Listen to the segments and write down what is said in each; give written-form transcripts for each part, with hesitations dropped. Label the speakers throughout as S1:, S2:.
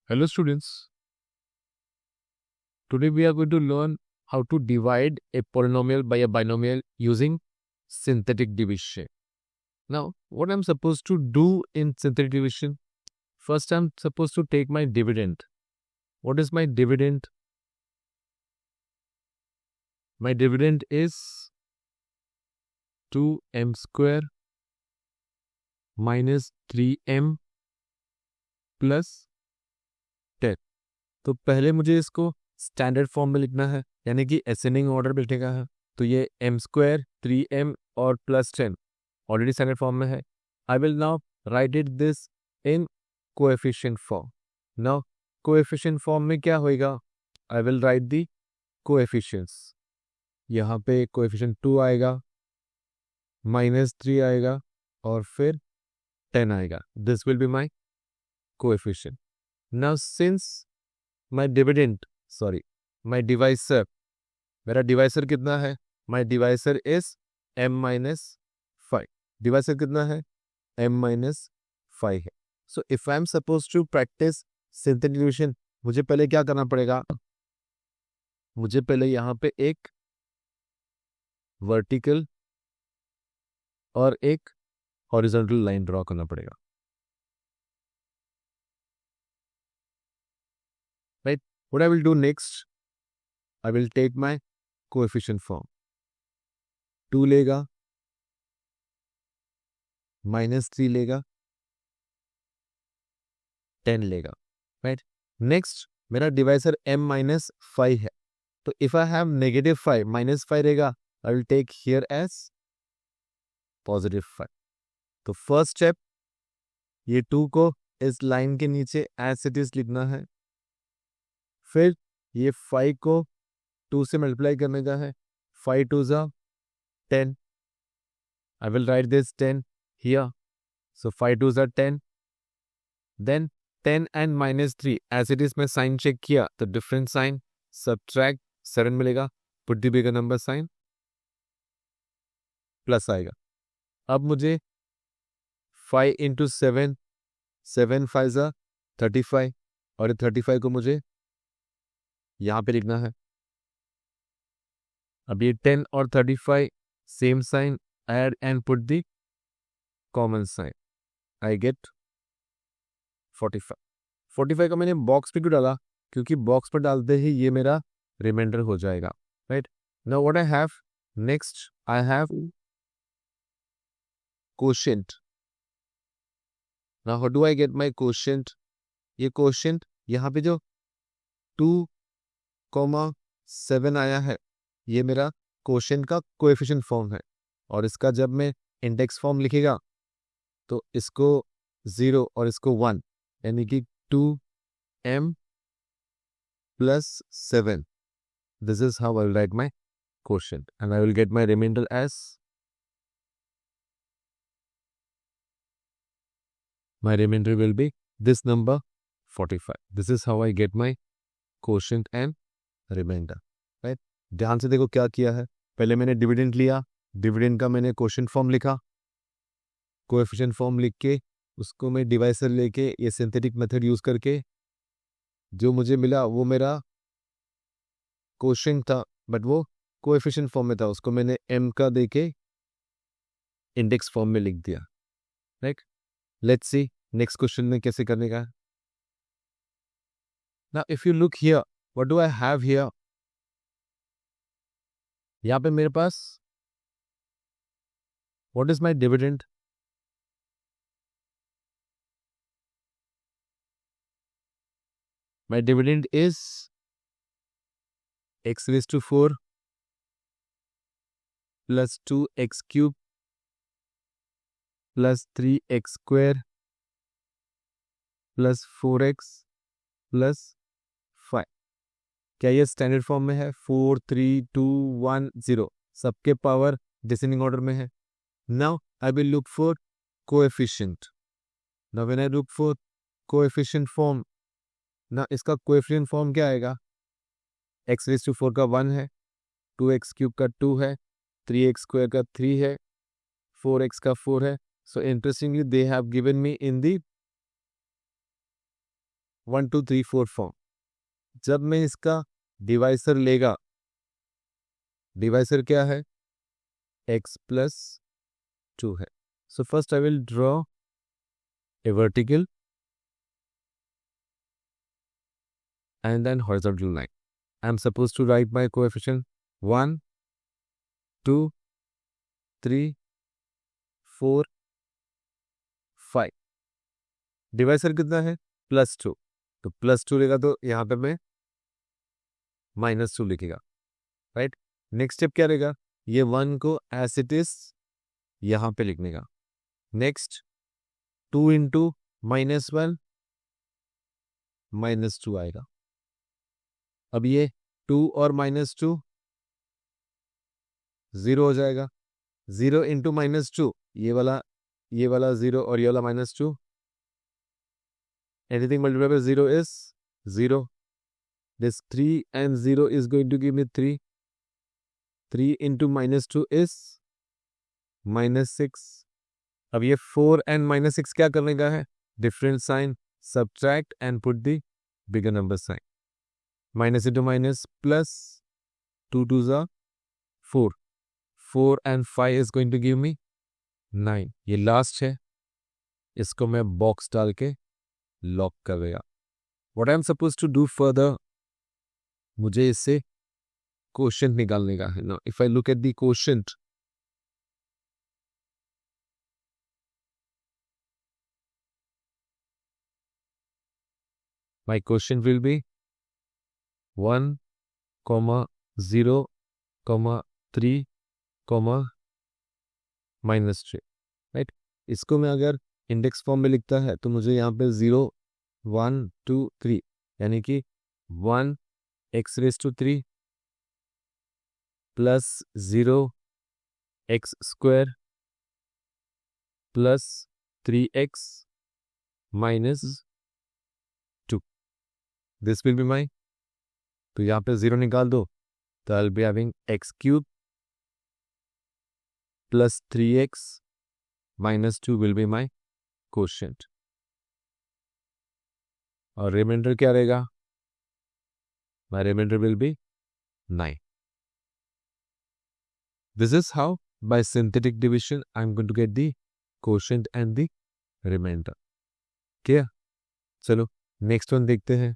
S1: Hello students, today we are going to learn how to divide a polynomial by a binomial using synthetic division. Now, what I'm supposed to do in synthetic division? First, I'm supposed to take my dividend. What is my dividend? My dividend is 2m square minus 3m plus 10. तो पहले मुझे इसको standard form में लिखना है, यानी कि ascending order में लिखने का है. तो ये m स्क्वायर 3m और प्लस 10 ऑलरेडी स्टैंडर्ड फॉर्म में है. I will now right it this in coefficient form. Now coefficient form में क्या होएगा? I will write the coefficients. यहाँ पे कोएफिशिएंट 2 आएगा, -3 आएगा और फिर 10 आएगा. This will be my coefficient. Now since my dividend my divisor, मेरा डिवाइसर कितना है? माई डिवाइसर इज m-5. डिवाइसर कितना है? m-5 है. So if I am suppose to practice synthetic division, मुझे पहले क्या करना पड़ेगा? मुझे पहले यहाँ पे एक वर्टिकल और एक हॉरिजॉन्टल लाइन ड्रॉ करना पड़ेगा. Right? What I will do next, I will take my coefficient form. 2 लेगा, -3 लेगा, 10 लेगा. राइट? नेक्स्ट मेरा डिवाइसर m-5 है. तो इफ आई हैव -5, -5 रहेगा, I will take here as +5. तो फर्स्ट स्टेप, ये 2 को इस लाइन के नीचे एज इट इज लिखना है. फिर ये 5 को 2 से मल्टीप्लाई करने का है. 5 2 ज़ा 10. I will write this 10 here. So 5 2s are 10. Then 10 and -3 as it is मैं साइन चेक किया तो डिफरेंट साइन, सब्ट्रैक्ट 7 मिलेगा, put the bigger number sign, plus आएगा. अब मुझे 5 इंटू 7, 7 5 ज़ा 35 और 35 को मुझे यहाँ पे लिखना है. अब ये 10 और 35 same sign, add and put the common sign. I get 45. 45 का मैंने बॉक्स पे क्यों डाला? क्योंकि बॉक्स पर डालते ही ये मेरा रिमाइंडर हो जाएगा. Right? Now what I have next, I have quotient. Now how do I get my quotient? ये कोशेंट यहाँ पे जो 2,7 आया है, ये मेरा कोशेंट का कोएफिशिएंट फॉर्म है. और इसका जब मैं इंडेक्स फॉर्म लिखेगा तो इसको 0 और इसको 1, यानी कि 2m plus 7. This is how I will write my quotient and I will get my remainder as my remainder will be this number 45. This is how I get my quotient and remainder. Right? ध्यान से देखो क्या किया है. पहले मैंने dividend लिया, dividend का मैंने क्वोशिएंट फॉर्म लिखा, कोएफिशिएंट फॉर्म लिख के उसको मैं डिवाइसर लेके ये सिंथेटिक मेथड यूज करके जो मुझे मिला वो मेरा क्वोशिएंट था, बट वो कोएफिशिएंट फॉर्म में था, उसको मैंने m का देके इंडेक्स फॉर्म में लिख दिया. Right? Let's see next question में कैसे करने का है. Now if you look here, what do I have here? यहाँ पे मेरे पास what is my dividend? My dividend is x raised to 4 plus 2x cube plus 3x square plus 4x plus 5. क्या ये स्टैंडर्ड फॉर्म में है? 4 3 2 1 0 सबके power descending order में है. Now I will look for coefficient. Now when I look for coefficient form, ना इसका coefficient form क्या आएगा? x रेज़ टू 4 का 1 है, 2x क्यूब का 2 है, 3x स्क्वायर का 3 है, 4x का 4 है. So interestingly they have given me in the 1 2 3 4 form. जब मैं इसका डिवाइसर लेगा, डिवाइसर क्या है, x प्लस 2 है। So first I will draw a vertical and then horizontal line. I'm supposed to write my coefficient 1 2 3 4 5। Divisor कितना है, +2, तो +2 लेगा तो यहाँ पे मैं -2 लिखेगा, राइट। नेक्स्ट स्टेप क्या रहेगा, ये 1 को एज इट इज यहाँ पे लिखने का। नेक्स्ट 2 इंटू -1 -2 आएगा। अब ये 2 और -2 0 हो जाएगा। 0 इंटू -2, ये वाला 0 और ये वाला -2, anything multiplied by 0 is 0. This 3 and 0 is going to give me 3. 3 into -2 is -6. अब ये 4 and -6 क्या करने का है, different sign, subtract and put the bigger number sign. Minus into minus plus 2 2s are 4. 4 and 5 is going to give me 9. ये last है, इसको मैं बॉक्स डाल के लॉक कर देगा। What I am supposed to do further, मुझे इससे क्वोशंट निकालने का है ना। If I look at the quotient, my quotient will be 1, 0, 3, -3, right. इसको मैं अगर इंडेक्स फॉर्म में लिखता है तो मुझे यहाँ पे 0 1 2 3 यानी कि 1 x⁻³ plus 0 x² plus 3x -2, this will be my, तो यहाँ पे 0 निकाल दो तो I will be having x³ plus 3x -2 will be my quotient. और रिमाइंडर क्या रहेगा, my remainder will be 9। This is how by synthetic division I'm going to get the quotient and the remainder. क्या, चलो next one देखते हैं।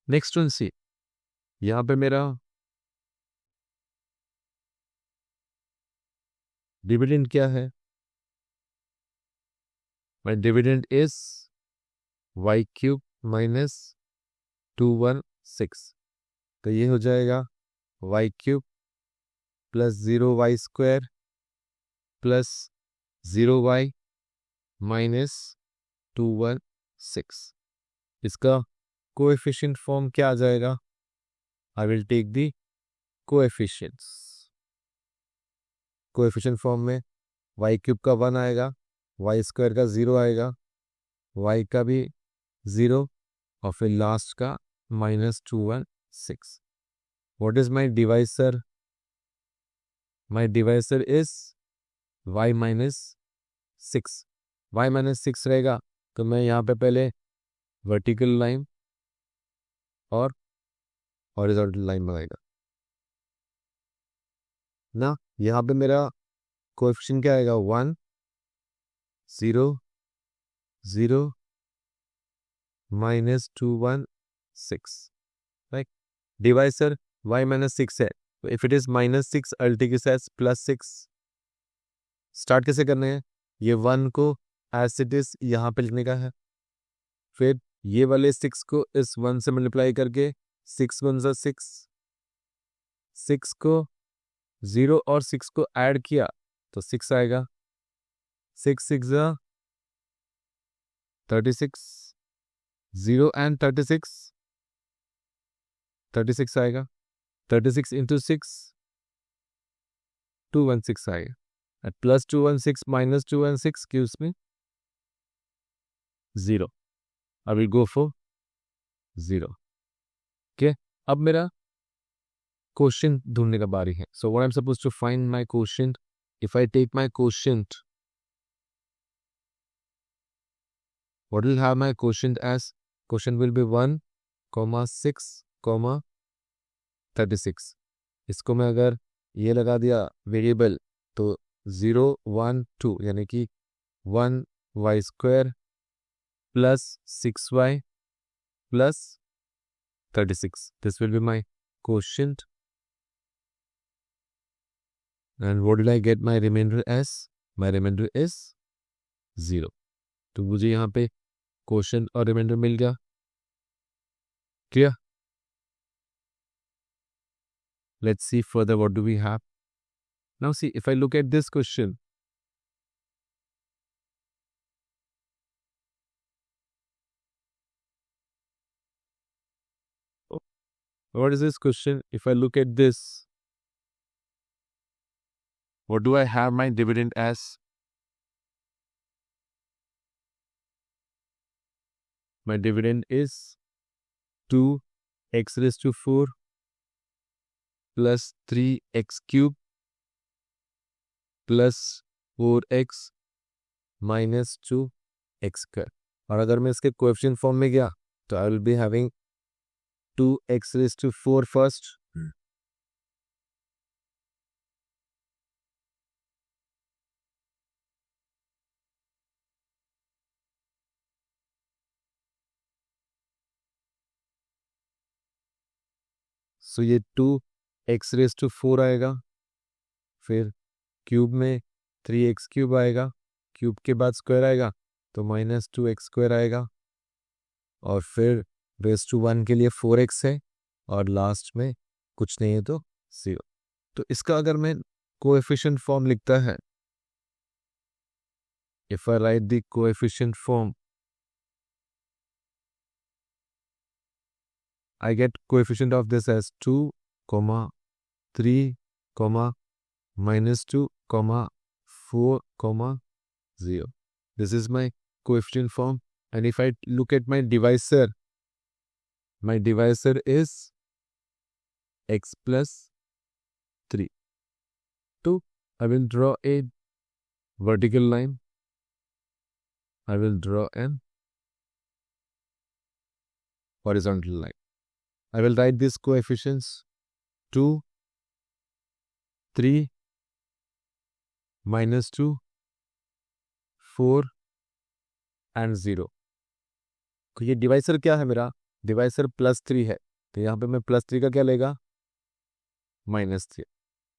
S1: Next one सी, यहाँ पे मेरा डिविडेंड क्या है, माई डिविडेंड इज y³ -216, तो ये हो जाएगा y³ plus 0y² plus 0y -216। इसका कोएफिशिएंट फॉर्म क्या आ जाएगा, I will take the coefficients. Coefficient form में y³ का 1 आएगा, y² का 0 आएगा, y का भी 0 और फिर लास्ट का -216। What is my divisor, my divisor is y -6। y -6 रहेगा तो मैं यहाँ पे पहले वर्टिकल लाइन और हॉरिजॉन्टल लाइन बनाएगा ना। यहाँ पे मेरा कोएफिशिएंट क्या आएगा, 1 0 0 -216, राइट। डिवाइसर y -6 है, तो if it is -6 I will take it as +6। Start कैसे करने हैं, ये 1 को एज इट इज यहाँ पे लिखने का है, फिर ये वाले 6 को इस 1 से मल्टीप्लाई करके 6 1 ज़ा 6, 6 को 0 और 6 को ऐड किया तो 6 आएगा, 6 6 ज़ा 36, 0 एंड 36 आएगा, 36 इंटू 6 216 आएगा, plus 216 minus 216 gives me 0। I will go for 0। okay? अब मेरा क्वोशिएंट ढूंढने का बारी है. So what I am suppose to find my quotient. If I take my quotient, what will have my quotient as? Quotient will be 1, 6, 36. इसको मैं अगर ये लगा दिया वेरिएबल तो 0, 1, 2 यानी कि 1y² plus 6y plus 36. This will be my quotient. And what did I get my remainder as? My remainder is 0. तो मुझे यहाँ पे क्वोशिएंट और रिमाइंडर मिल गया. Clear? Let's see further what do we have. Now see, if I look at this question, what is this question? If I look at this, what do I have my dividend as? My dividend is 2x raised to 4 plus 3x cube plus 4x minus 2x square. और अगर मैं इसके coefficient form में गया तो I will be having 2x raised to 4 first. सो ये 2x raised to 4 आएगा, फिर क्यूब में 3x क्यूब आएगा, क्यूब के बाद स्क्वायर आएगा तो माइनस 2x स्क्वायर आएगा, और फिर रेस टू 1 के लिए 4x है, और लास्ट में कुछ नहीं है तो 0. तो इसका अगर मैं कोएफिशिएंट फॉर्म लिखता है, if I right the coefficient form, I get coefficient of this as 2, 3, minus 2, 4, 0. This is my coefficient form. And if I look at my divisor is x plus 3. So I will draw a vertical line. I will draw an horizontal line. I will write these coefficients 2, 3, minus 2, 4 and 0. तो ये divisor क्या है मेरा? Divisor +3 है, तो यहाँ पे मैं +3 का क्या लेगा? -3.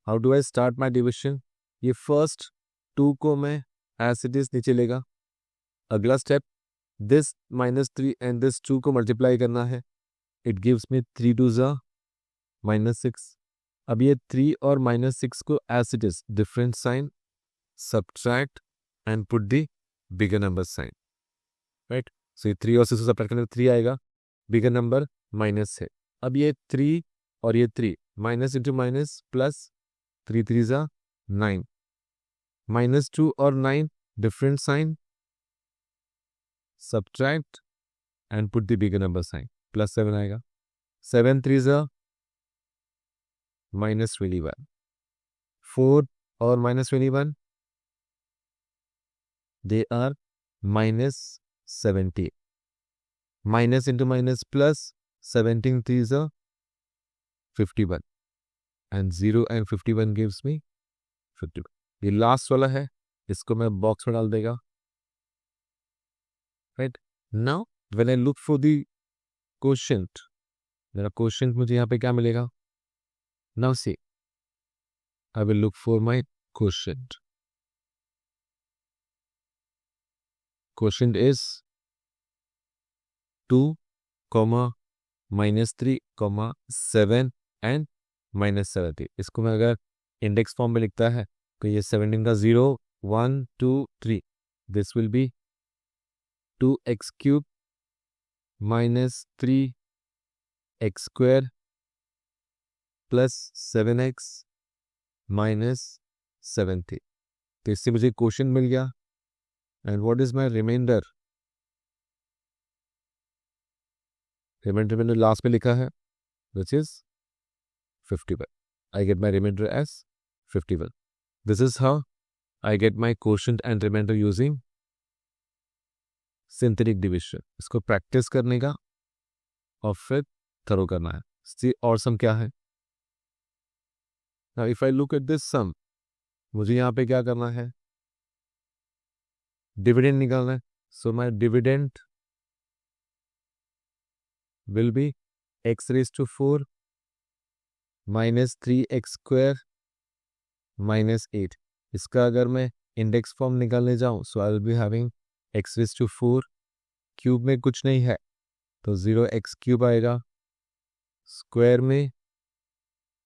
S1: How do I start my division? ये फर्स्ट 2 को मैं एज इट इज नीचे लेगा. अगला स्टेप, दिस -3 एंड दिस 2 को मल्टीप्लाई करना है. इट गिव्स मी 3 2 ज़ा -6. अब ये 3 और -6 को as it is different sign, subtract and put the bigger number sign. Right, so ये 3 और 6 को सब्ट्रैक्ट करने में 3 आएगा, बिगर नंबर माइनस है. अब ये 3 और ये 3 माइनस इंटू माइनस प्लस, 3 3 ज़ा 9, -2 और 9 different sign, subtract and put the bigger number sign, +7 आएगा. 7 3 ज़ा -21, 4 और -21 they are -17. Minus into minus plus, 17 3 is 51, and 0 and 51 gives me 51. ये लास्ट वाला है, इसको मैं बॉक्स में डाल देगा. Right, now when I look for the quotient, मेरा क्वोशिएंट मुझे यहाँ पे क्या मिलेगा? Now see, I will look for my quotient. Quotient is 2, -3, 7 and -17. इसको मैं अगर इंडेक्स फॉर्म में लिखता है तो ये 17 का 0, 1, 2, 3. This will be 2x cube -3x square plus 7x -17. तो इससे मुझे क्वोशिएंट मिल गया. And what is my reminder? Reminder मैंने लास्ट में लिखा है, which is 51. I get my remainder as 51. This is how I get my quotient and remainder using synthetic division. इसको प्रैक्टिस करने का और फिर थरो करना है. सी और सम क्या है? Now if I look at this sum, मुझे यहाँ पे क्या करना है? डिविडेंड निकालना है. So my dividend will be x raised to 4 minus 3x square minus 8. इसका अगर मैं इंडेक्स फॉर्म निकालने जाऊं, so I will be having x raised to 4, cube में कुछ नहीं है तो 0x क्यूब आएगा, स्क्वायर में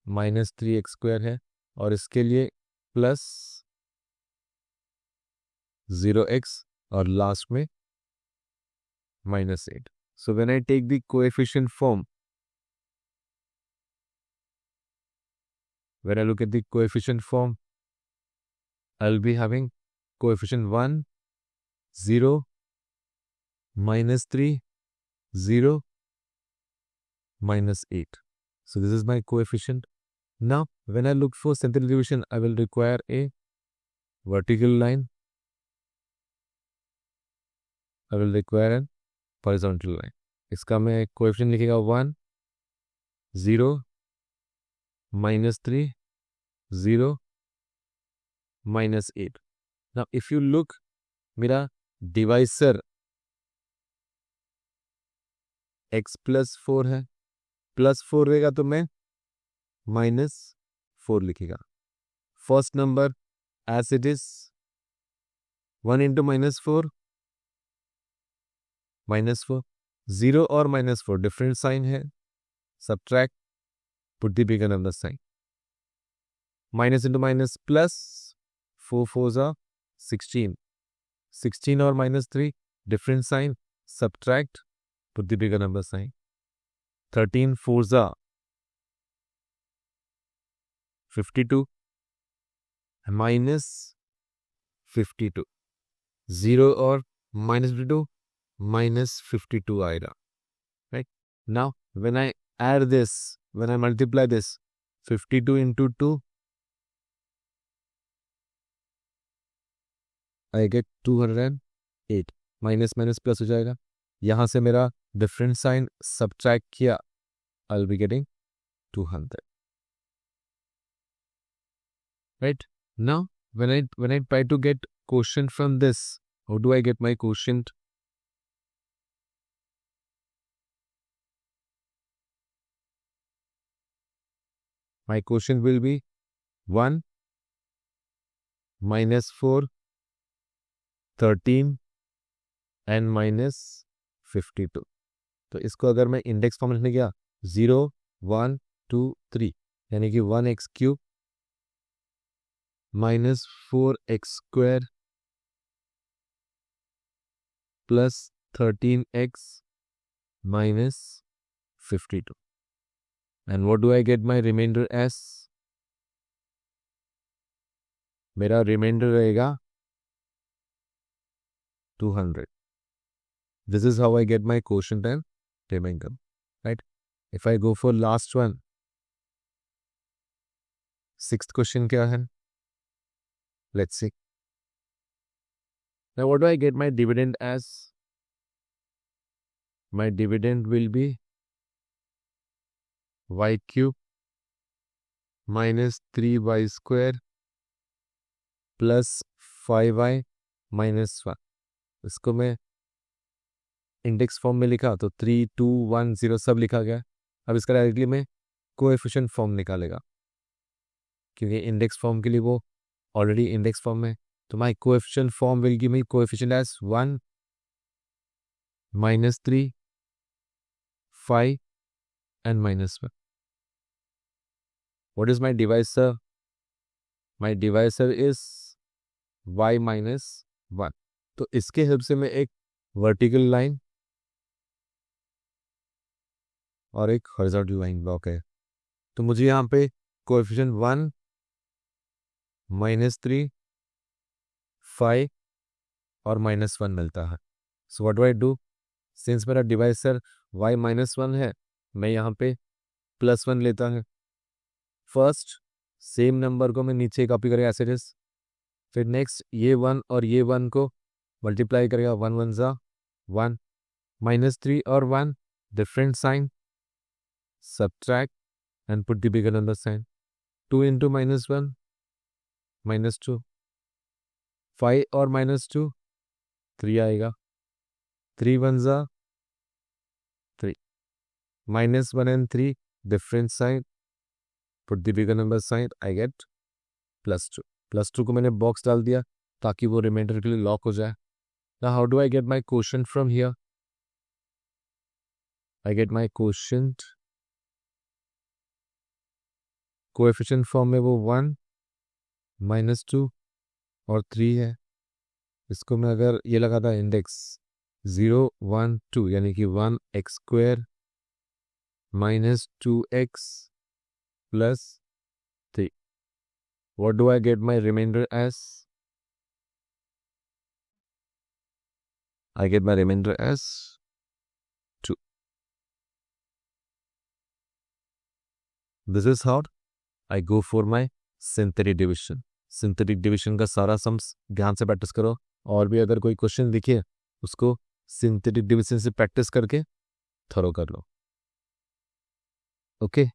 S1: माइनस 3x स्क्वायर है और इसके लिए प्लस 0x और लास्ट में -8. So when I take the coefficient form, when I look at the coefficient form, I'll be having coefficient 1, 0, -3, 0, -8. So this is my coefficient. Now, when I look for central division, I will require a vertical line. I will require an horizontal line. इसका मैं coefficient लिखेगा 1, 0, -3, 0, -8. Now, if you look, मेरा divisor x + 4 है. +4 रहेगा तो मैं -4 लिखेगा. First number as it is 1 × -4, -4. 0 और -4 डिफरेंट साइन है. Subtract, put the bigger number sign. Minus into minus plus, 4 4 16. 16 और -3 different sign. Subtract, put the bigger number sign. 13 4 52 -52. 0 और -52 -52 आएगा. Right? Now, when I add this, when I multiply this, 52 × 2, I get 208. Minus minus plus हो जाएगा. यहाँ से मेरा different sign subtract किया, I'll be getting 200. Right? Now, when I try to get quotient from this, how do I get my quotient? My quotient will be 1, -4, 13 and -52. तो इसको अगर मैं इंडेक्स फॉर्म लिखने गया 0, 1, 2, 3 यानी कि 1x cube -4x square plus 13x -52. And what do I get my remainder as? मेरा reminder रहेगा 200. This is how I get my quotient and remainder. Right? If I go for last one, sixth question क्या है? Let's see. Now what do I get my dividend as? My dividend will be y cube -3y square plus 5y -1. इसको मैं index form में लिखा तो 3, 2, 1, 0 सब लिखा गया. अब इसका डायरेक्टली मैं कोएफिशिएंट फॉर्म निकालेगा क्योंकि इंडेक्स फॉर्म के लिए वो ऑलरेडी इंडेक्स फॉर्म में. तो my coefficient form will give me coefficient as 1, -3, 5 and -1. What is my divisor? My divisor is y -1. तो इसके हेल्प से मैं एक वर्टिकल लाइन और एक हॉरिजॉन्टल लाइन ब्लॉक है. तो मुझे यहाँ पे कोएफिशिएंट 1, -3, 5 और -1 मिलता है. So what do I do? Since मेरा डिवाइसर y -1 है, मैं यहाँ पे +1 लेता है. फर्स्ट सेम नंबर को मैं नीचे कॉपी करेगा एज इट इज, फिर नेक्स्ट ये 1 और ये 1 को मल्टीप्लाई करेगा, 1 1 ज़ा 1, -3 और 1 different sign, subtract and put the bigger number sign, 2 into -1 -2, 5 और -2 3 आएगा, 3 1 ज़ा 3, -1 and 3 different sign, put the bigger number sign, I get +2। +2 को मैंने बॉक्स डाल दिया ताकि वो रिमाइंडर के लिए लॉक हो जाए। Now how do I get my quotient from here? I get my quotient coefficient form में वो 1 -2 और 3 है। इसको मैं अगर ये लगाता इंडेक्स 0 1 2 यानी कि 1x² -2x plus 3, what do I get my remainder as? I get my remainder as 2. This is how I go for my synthetic division. Synthetic division का सारा सम्स ध्यान से प्रैक्टिस करो, और भी अगर कोई क्वेश्चन दिखे उसको सिंथेटिक डिविजन से प्रैक्टिस करके थरो कर लो। ओके।